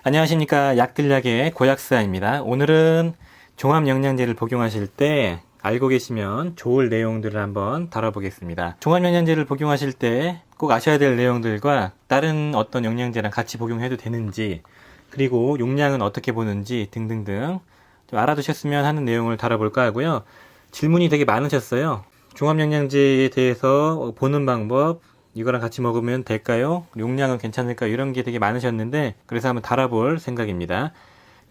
안녕하십니까. 약들약의 고약사입니다. 오늘은 종합영양제를 복용하실 때 알고 계시면 좋을 내용들을 한번 다뤄보겠습니다. 종합영양제를 복용하실 때 꼭 아셔야 될 내용들과 다른 어떤 영양제랑 같이 복용해도 되는지, 그리고 용량은 어떻게 보는지 등등등 좀 알아두셨으면 하는 내용을 다뤄볼까 하고요. 질문이 되게 많으셨어요. 종합영양제에 대해서 보는 방법, 이거랑 같이 먹으면 될까요? 용량은 괜찮을까요? 이런 게 되게 많으셨는데, 그래서 한번 다뤄볼 생각입니다.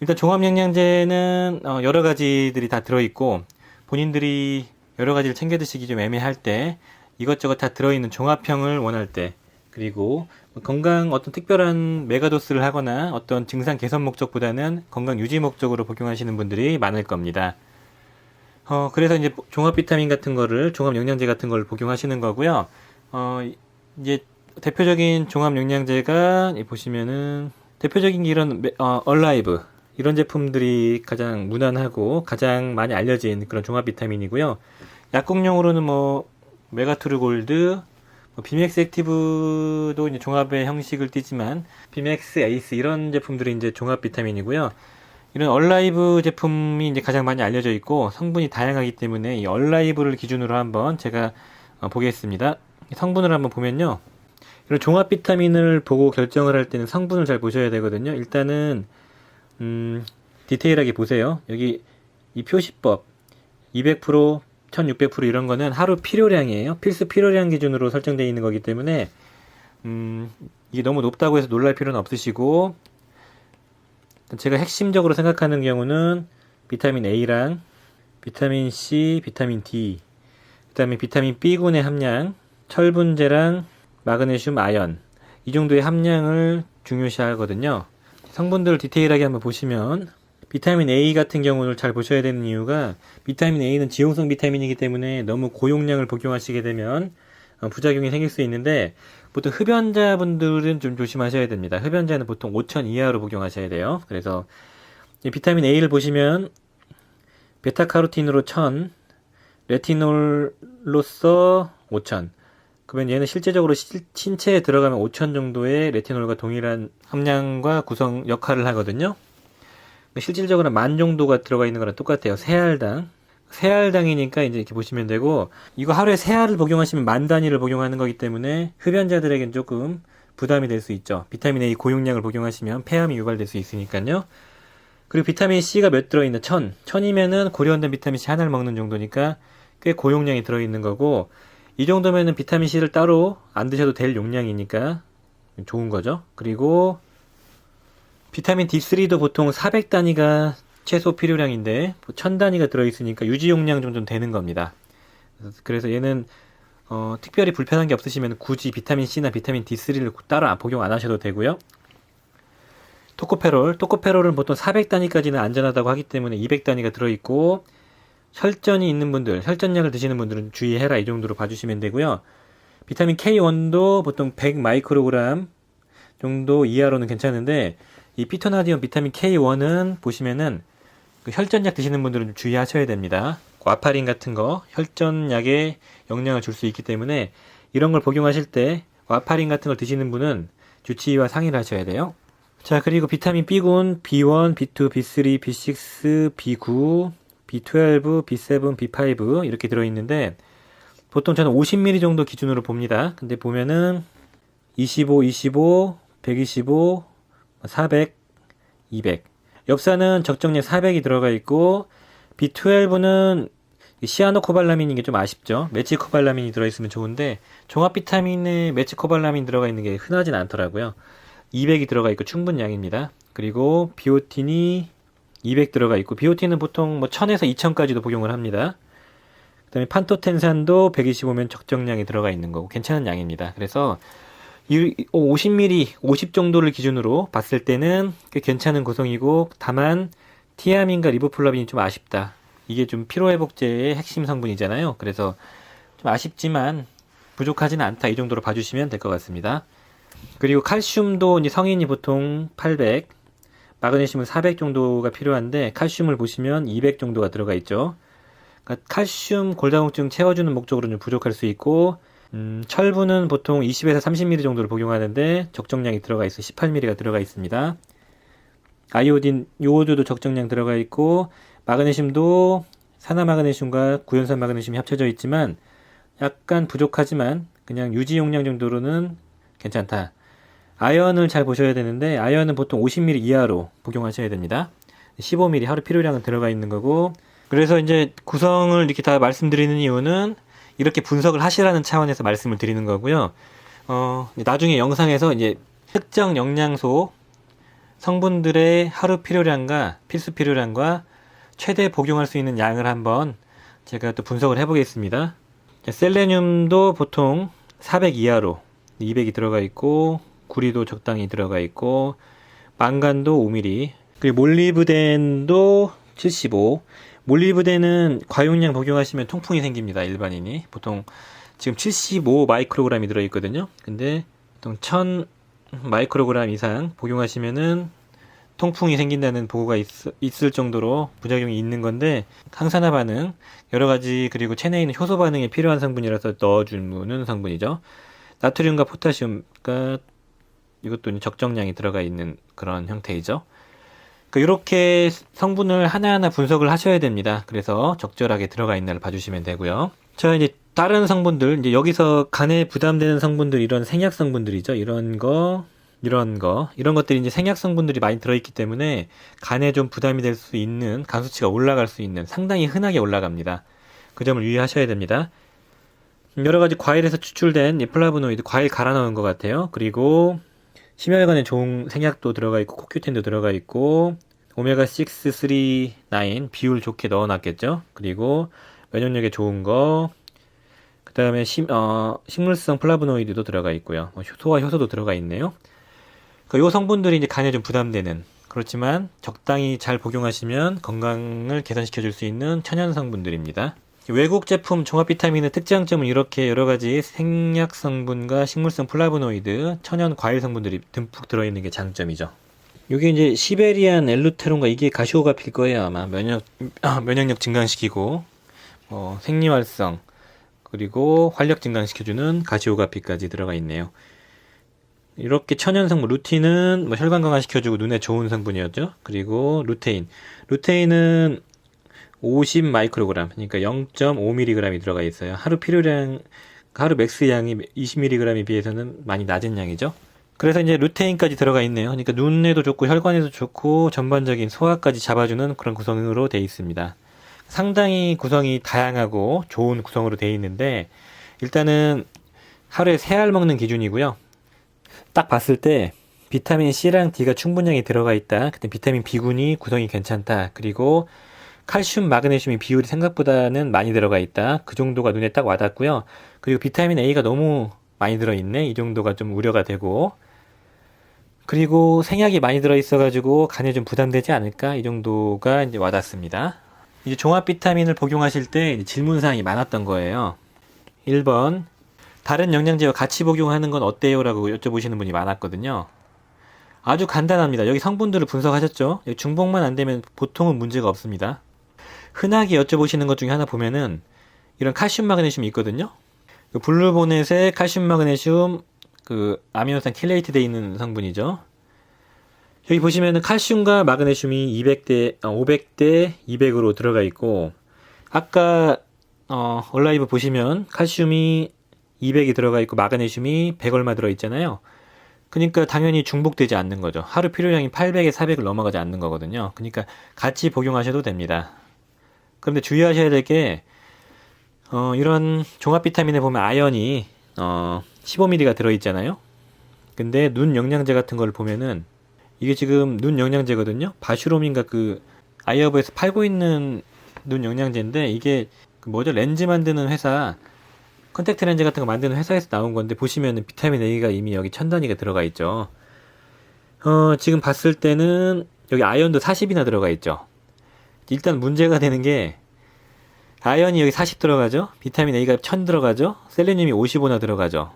일단 종합영양제는 여러 가지들이 다 들어있고, 본인들이 여러 가지를 챙겨 드시기 좀 애매할 때, 이것저것 다 들어있는 종합형을 원할 때, 그리고 건강 어떤 특별한 메가도스를 하거나 어떤 증상 개선 목적보다는 건강 유지 목적으로 복용하시는 분들이 많을 겁니다. 그래서 이제 종합 비타민 같은 거를, 종합 영양제 같은 걸 복용하시는 거고요. 이제 대표적인 종합 영양제가 보시면은 대표적인 게 이런 얼라이브 이런 제품들이 가장 무난하고 가장 많이 알려진 그런 종합 비타민이고요. 약국용으로는 메가투르 골드, 비맥스 액티브도 이제 종합의 형식을 띠지만 비맥스 에이스 이런 제품들이 이제 종합 비타민이고요. 이런 얼라이브 제품이 이제 가장 많이 알려져 있고 성분이 다양하기 때문에 이 얼라이브를 기준으로 한번 제가 보겠습니다. 성분을 한번 보면요. 이런 종합 비타민을 보고 결정을 할 때는 성분을 잘 보셔야 되거든요. 일단은 디테일하게 보세요. 여기 이 표시법 200%, 1600% 이런 거는 하루 필요량이에요. 필수 필요량 기준으로 설정되어 있는 거기 때문에 이게 너무 높다고 해서 놀랄 필요는 없으시고, 제가 핵심적으로 생각하는 경우는 비타민 A랑 비타민 C, 비타민 D, 그 다음에 비타민 B군의 함량, 철분제랑 마그네슘, 아연 이 정도의 함량을 중요시 하거든요. 성분들을 디테일하게 한번 보시면 비타민 A 같은 경우를 잘 보셔야 되는 이유가 비타민 A는 지용성 비타민이기 때문에 너무 고용량을 복용하시게 되면 부작용이 생길 수 있는데 보통 흡연자분들은 좀 조심하셔야 됩니다. 흡연자는 보통 5000 이하로 복용하셔야 돼요. 그래서 비타민 A를 보시면 베타카로틴으로 1000, 레티놀로서 5000. 그러면 얘는 실제적으로 신체에 들어가면 5000 정도의 레티놀과 동일한 함량과 구성 역할을 하거든요. 실질적으로 10,000 정도가 들어가 있는 거랑 똑같아요. 세알당이니까 이제 이렇게 보시면 되고, 이거 하루에 세알을 복용하시면 10,000 단위를 복용하는 거기 때문에 흡연자들에겐 조금 부담이 될 수 있죠. 비타민 A 고용량을 복용하시면 폐암이 유발될 수 있으니까요. 그리고 비타민 C가 몇 들어있는 1000. 1000이면은 고려원단 비타민 C 하나를 먹는 정도니까 꽤 고용량이 들어있는 거고, 이 정도면은 비타민 C를 따로 안 드셔도 될 용량이니까 좋은 거죠. 그리고 비타민 D3도 보통 400단위가 최소 필요량인데 1000단위가 들어있으니까 유지 용량 정도는 되는 겁니다. 그래서 얘는 특별히 불편한 게 없으시면 굳이 비타민 C나 비타민 D3를 따로 복용 안 하셔도 되고요. 토코페롤은 보통 400단위까지는 안전하다고 하기 때문에 200단위가 들어있고, 혈전이 있는 분들, 혈전약을 드시는 분들은 주의해라 이 정도로 봐주시면 되고요. 비타민 K1도 보통 100 마이크로그램 정도 이하로는 괜찮은데, 이 피토나디움 비타민 K1은 보시면은 그 혈전약 드시는 분들은 좀 주의하셔야 됩니다. 와파린 같은 거 혈전약에 영향을 줄 수 있기 때문에 이런 걸 복용하실 때 와파린 같은 걸 드시는 분은 주치의와 상의를 하셔야 돼요. 자, 그리고 비타민 B군 B1, B2, B3, B6, B9, B12, B7, B5 이렇게 들어있는데 보통 저는 50ml 정도 기준으로 봅니다. 근데 보면은 25, 125, 400, 200. 엽산은 적정량 400이 들어가 있고, B12는 시아노코발라민인 게 좀 아쉽죠. 메치코발라민이 들어있으면 좋은데 종합 비타민에 메치코발라민 들어가 있는 게 흔하진 않더라고요. 200이 들어가 있고 충분 양입니다. 그리고 비오틴이 200 들어가 있고, 비오틴은 보통 1000에서 2000까지도 복용을 합니다. 그 다음에 판토텐산도 125면 적정량이 들어가 있는 거고 괜찮은 양입니다. 그래서 50ml, 50 정도를 기준으로 봤을 때는 꽤 괜찮은 구성이고, 다만 티아민과 리보플라빈이 좀 아쉽다. 이게 좀 피로회복제의 핵심 성분이잖아요. 그래서 좀 아쉽지만 부족하지는 않다. 이 정도로 봐주시면 될 것 같습니다. 그리고 칼슘도 이제 성인이 보통 800, 마그네슘은 400 정도가 필요한데 칼슘을 보시면 200 정도가 들어가 있죠. 그러니까 칼슘 골다공증 채워주는 목적으로는 좀 부족할 수 있고, 철분은 보통 20에서 30ml 정도를 복용하는데 적정량이 들어가 있어 18ml가 들어가 있습니다. 아이오딘, 요오드도 적정량 들어가 있고, 마그네슘도 산화마그네슘과 구연산 마그네슘이 합쳐져 있지만 약간 부족하지만 그냥 유지 용량 정도로는 괜찮다. 아연을 잘 보셔야 되는데 아연은 보통 50ml 이하로 복용하셔야 됩니다. 15ml 하루 필요량은 들어가 있는 거고, 그래서 이제 구성을 이렇게 다 말씀드리는 이유는 이렇게 분석을 하시라는 차원에서 말씀을 드리는 거고요. 나중에 영상에서 이제 특정 영양소 성분들의 하루 필요량과 필수 필요량과 최대 복용할 수 있는 양을 한번 제가 또 분석을 해보겠습니다. 셀레늄도 보통 400 이하로 200이 들어가 있고, 구리도 적당히 들어가 있고, 망간도 5ml, 그리고 몰리브덴도 75. 몰리브덴은 과용량 복용하시면 통풍이 생깁니다. 일반인이 보통 지금 75 마이크로그램이 들어있거든요. 근데 보통 1000 마이크로그램 이상 복용하시면은 통풍이 생긴다는 보고가 있을 정도로 부작용이 있는 건데, 항산화 반응, 여러 가지, 그리고 체내에 있는 효소 반응에 필요한 성분이라서 넣어주는 성분이죠. 나트륨과 포타슘과 이것도 적정량이 들어가 있는 그런 형태이죠. 이렇게 성분을 하나하나 분석을 하셔야 됩니다. 그래서 적절하게 들어가 있나를 봐주시면 되고요. 자, 이제 다른 성분들, 이제 여기서 간에 부담되는 성분들, 이런 생약 성분들이죠. 이런 것들이 이제 생약 성분들이 많이 들어있기 때문에 간에 좀 부담이 될 수 있는, 간 수치가 올라갈 수 있는, 상당히 흔하게 올라갑니다. 그 점을 유의하셔야 됩니다. 여러 가지 과일에서 추출된 플라보노이드, 과일 갈아 넣은 것 같아요. 그리고 심혈관에 좋은 생약도 들어가 있고, 코큐텐도 들어가 있고, 오메가6, 3, 9 비율 좋게 넣어놨겠죠. 그리고 면역력에 좋은 거, 그 다음에 식물성 플라보노이드도 들어가 있고요. 소화 효소도 들어가 있네요. 이 성분들이 이제 간에 좀 부담되는, 그렇지만 적당히 잘 복용하시면 건강을 개선시켜 줄 수 있는 천연 성분들입니다. 외국 제품 종합 비타민의 특장점은 이렇게 여러 가지 생약 성분과 식물성 플라보노이드, 천연 과일 성분들이 듬뿍 들어있는 게 장점이죠. 이게 이제 시베리안 엘루테론과 이게 가시오가피일 거예요. 아마 면역력 증강시키고, 생리활성, 그리고 활력 증강시켜주는 가시오가피까지 들어가 있네요. 이렇게 천연 성분, 루틴은 혈관 강화시켜주고 눈에 좋은 성분이었죠. 그리고 루테인은 50 마이크로그램, 그러니까 0.5mg이 들어가 있어요. 하루 맥스 양이 20mg에 비해서는 많이 낮은 양이죠. 그래서 이제 루테인까지 들어가 있네요. 그러니까 눈에도 좋고 혈관에도 좋고 전반적인 소화까지 잡아주는 그런 구성으로 되어 있습니다. 상당히 구성이 다양하고 좋은 구성으로 되어 있는데, 일단은 하루에 3알 먹는 기준이고요. 딱 봤을 때 비타민 C랑 D가 충분량이 들어가 있다. 그때 비타민 B군이 구성이 괜찮다. 그리고 칼슘, 마그네슘이 비율이 생각보다는 많이 들어가 있다. 그 정도가 눈에 딱 와닿고요. 그리고 비타민 A가 너무 많이 들어있네. 이 정도가 좀 우려가 되고, 그리고 생약이 많이 들어있어가지고 간에 좀 부담되지 않을까. 이 정도가 이제 와닿습니다. 이제 종합 비타민을 복용하실 때 질문사항이 많았던 거예요. 1번, 다른 영양제와 같이 복용하는 건 어때요? 라고 여쭤보시는 분이 많았거든요. 아주 간단합니다. 여기 성분들을 분석하셨죠? 중복만 안 되면 보통은 문제가 없습니다. 흔하게 여쭤보시는 것 중에 하나 보면은 이런 칼슘 마그네슘이 있거든요. 블루보넷에 칼슘 마그네슘 아미노산 킬레이트 되어 있는 성분이죠. 여기 보시면은 칼슘과 마그네슘이 500대 200으로 들어가 있고, 아까 얼라이브 보시면 칼슘이 200이 들어가 있고 마그네슘이 100 얼마 들어 있잖아요. 그러니까 당연히 중복되지 않는 거죠. 하루 필요량이 800에 400을 넘어가지 않는 거거든요. 그러니까 같이 복용하셔도 됩니다. 그런데 주의하셔야 될 게, 이런 종합 비타민에 보면 아연이 15mg가 들어 있잖아요. 근데 눈 영양제 같은 걸 보면은 이게 지금 눈 영양제거든요. 바슈롬인가 아이허브에서 팔고 있는 눈 영양제인데, 이게 렌즈 만드는 회사, 컨택트 렌즈 같은 거 만드는 회사에서 나온 건데, 보시면은 비타민 A가 이미 여기 1000단위가 들어가 있죠. 지금 봤을 때는 여기 아연도 40이나 들어가 있죠. 일단 문제가 되는 게, 아연이 여기 40 들어가죠. 비타민 A가 1000 들어가죠. 셀레늄이 55나 들어가죠.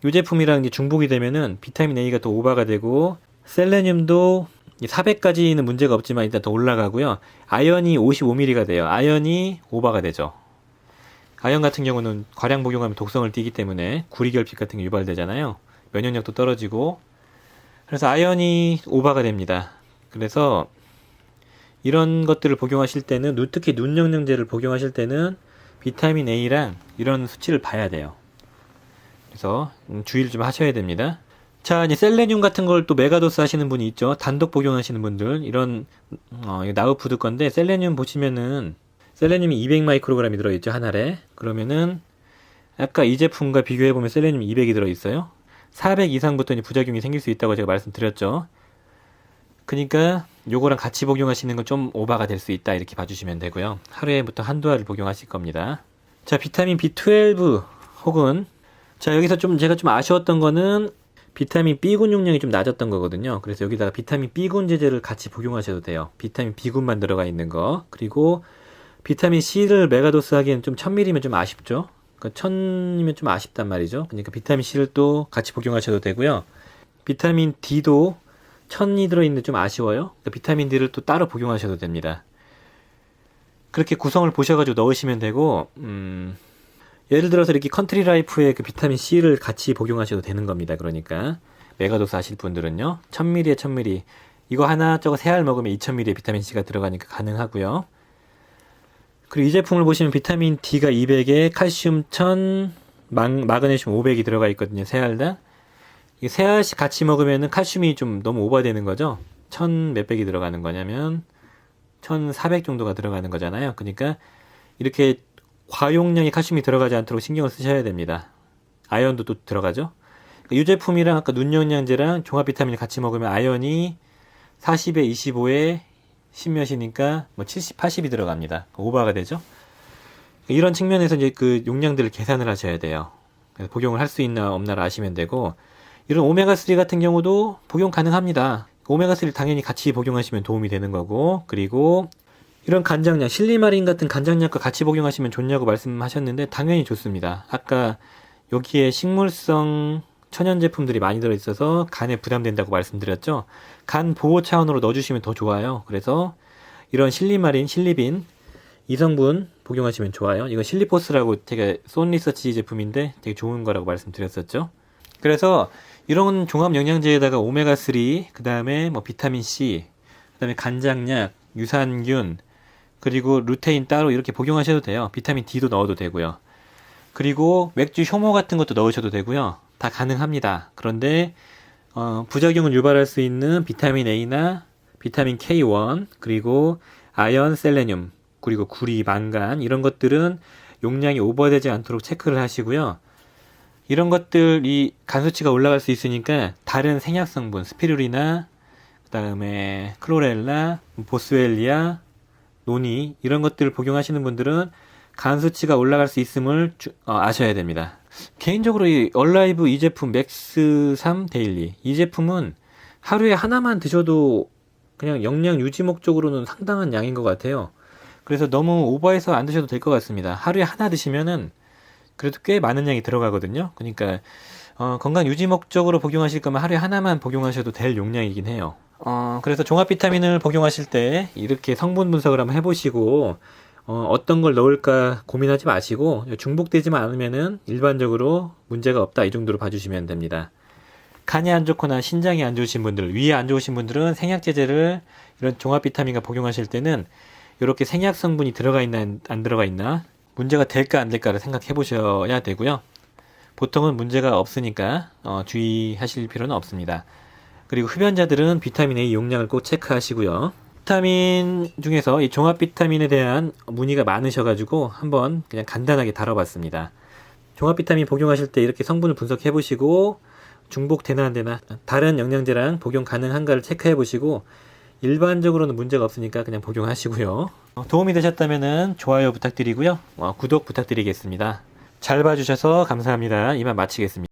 이 제품이랑 이제 중복이 되면은 비타민 A가 더 오버가 되고, 셀레늄도 400까지는 문제가 없지만 일단 더 올라가고요. 아연이 55mg가 돼요. 아연이 오버가 되죠. 아연 같은 경우는 과량 복용하면 독성을 띠기 때문에 구리결핍 같은 게 유발되잖아요. 면역력도 떨어지고, 그래서 아연이 오버가 됩니다. 그래서 이런 것들을 복용하실 때는 특히 눈 영양제를 복용하실 때는 비타민 A랑 이런 수치를 봐야 돼요. 그래서 주의를 좀 하셔야 됩니다. 자, 이제 셀레늄 같은 걸 또 메가도스 하시는 분이 있죠. 단독 복용하시는 분들. 이런 이거 나우푸드 건데 셀레늄 보시면은 셀레늄이 200 마이크로그램이 들어있죠, 한 알에. 그러면은 아까 이 제품과 비교해보면 셀레늄 200이 들어있어요. 400 이상부터 이제 부작용이 생길 수 있다고 제가 말씀드렸죠. 그러니까 요거랑 같이 복용하시는 건 좀 오바가 될 수 있다 이렇게 봐주시면 되고요. 하루에부터 한두 알을 복용하실 겁니다. 자, 비타민 B12 혹은 자, 여기서 좀 제가 좀 아쉬웠던 거는 비타민 B군 용량이 좀 낮았던 거거든요. 그래서 여기다가 비타민 B군 제제를 같이 복용하셔도 돼요. 비타민 B군만 들어가 있는 거. 그리고 비타민 C를 메가도스 하기엔 좀 1000ml면 좀 아쉽죠. 그러니까 1000이면 좀 아쉽단 말이죠. 그러니까 비타민 C를 또 같이 복용하셔도 되고요. 비타민 D도 1000이 들어있는데 좀 아쉬워요. 그러니까 비타민 D를 또 따로 복용하셔도 됩니다. 그렇게 구성을 보셔가지고 넣으시면 되고, 예를 들어서 이렇게 컨트리 라이프의 그 비타민 C를 같이 복용하셔도 되는 겁니다. 그러니까 메가도스 하실 분들은요, 1000ml에 1000ml 이거 하나 저거 3알 먹으면 2000ml의 비타민 C가 들어가니까 가능하고요. 그리고 이 제품을 보시면 비타민 D가 200에 칼슘 1000, 마그네슘 500이 들어가 있거든요. 3알당. 이 3알씩 같이 먹으면 칼슘이 좀 너무 오버되는 거죠. 1000 몇백이 들어가는 거냐면 1400 정도가 들어가는 거잖아요. 그러니까 이렇게 과용량의 칼슘이 들어가지 않도록 신경을 쓰셔야 됩니다. 아연도 또 들어가죠. 이 제품이랑 아까 눈 영양제랑 종합 비타민을 같이 먹으면 아연이 40에 25에 10몇이니까 뭐 70, 80이 들어갑니다. 오버가 되죠. 이런 측면에서 이제 그 용량들을 계산을 하셔야 돼요. 그래서 복용을 할 수 있나 없나를 아시면 되고, 이런 오메가3 같은 경우도 복용 가능합니다. 오메가3를 당연히 같이 복용하시면 도움이 되는 거고, 그리고 이런 간장약, 실리마린 같은 간장약과 같이 복용하시면 좋냐고 말씀하셨는데 당연히 좋습니다. 아까 여기에 식물성 천연 제품들이 많이 들어있어서 간에 부담된다고 말씀드렸죠. 간 보호 차원으로 넣어주시면 더 좋아요. 그래서 이런 실리마린, 실리빈 이 성분 복용하시면 좋아요. 이건 실리포스라고 제가 쏜리서치 제품인데 되게 좋은 거라고 말씀드렸었죠. 그래서 이런 종합 영양제에다가 오메가3, 그 다음에 뭐 비타민C, 그 다음에 간장약, 유산균, 그리고 루테인 따로 이렇게 복용하셔도 돼요. 비타민 D도 넣어도 되고요. 그리고 맥주 효모 같은 것도 넣으셔도 되고요. 다 가능합니다. 그런데 부작용을 유발할 수 있는 비타민 A나 비타민 K1, 그리고 아연, 셀레늄, 그리고 구리, 망간 이런 것들은 용량이 오버되지 않도록 체크를 하시고요. 이런 것들이 간 수치가 올라갈 수 있으니까 다른 생약 성분, 스피루리나, 그 다음에 클로렐라, 보스웰리아, 노니 이런 것들을 복용하시는 분들은 간 수치가 올라갈 수 있음을 아셔야 됩니다. 개인적으로 이 얼라이브 이 제품 맥스 3 데일리 이 제품은 하루에 하나만 드셔도 그냥 영양 유지 목적으로는 상당한 양인 것 같아요. 그래서 너무 오버해서 안 드셔도 될 것 같습니다. 하루에 하나 드시면은 그래도 꽤 많은 양이 들어가거든요. 그러니까 건강 유지 목적으로 복용하실 거면 하루에 하나만 복용하셔도 될 용량이긴 해요. 그래서 종합 비타민을 복용하실 때 이렇게 성분 분석을 한번 해보시고 어떤 걸 넣을까 고민하지 마시고 중복되지만 않으면은 일반적으로 문제가 없다 이 정도로 봐주시면 됩니다. 간이 안 좋거나 신장이 안 좋으신 분들, 위에 안 좋으신 분들은 생약제제를 이런 종합 비타민과 복용하실 때는 이렇게 생약 성분이 들어가 있나 안 들어가 있나 문제가 될까 안 될까를 생각해 보셔야 되고요. 보통은 문제가 없으니까 주의하실 필요는 없습니다. 그리고 흡연자들은 비타민 A 용량을 꼭 체크하시고요. 비타민 중에서 이 종합 비타민에 대한 문의가 많으셔가지고 한번 그냥 간단하게 다뤄봤습니다. 종합 비타민 복용하실 때 이렇게 성분을 분석해 보시고 중복되나 안 되나 다른 영양제랑 복용 가능한가를 체크해 보시고 일반적으로는 문제가 없으니까 그냥 복용하시고요. 도움이 되셨다면 좋아요 부탁드리고요. 구독 부탁드리겠습니다. 잘 봐주셔서 감사합니다. 이만 마치겠습니다.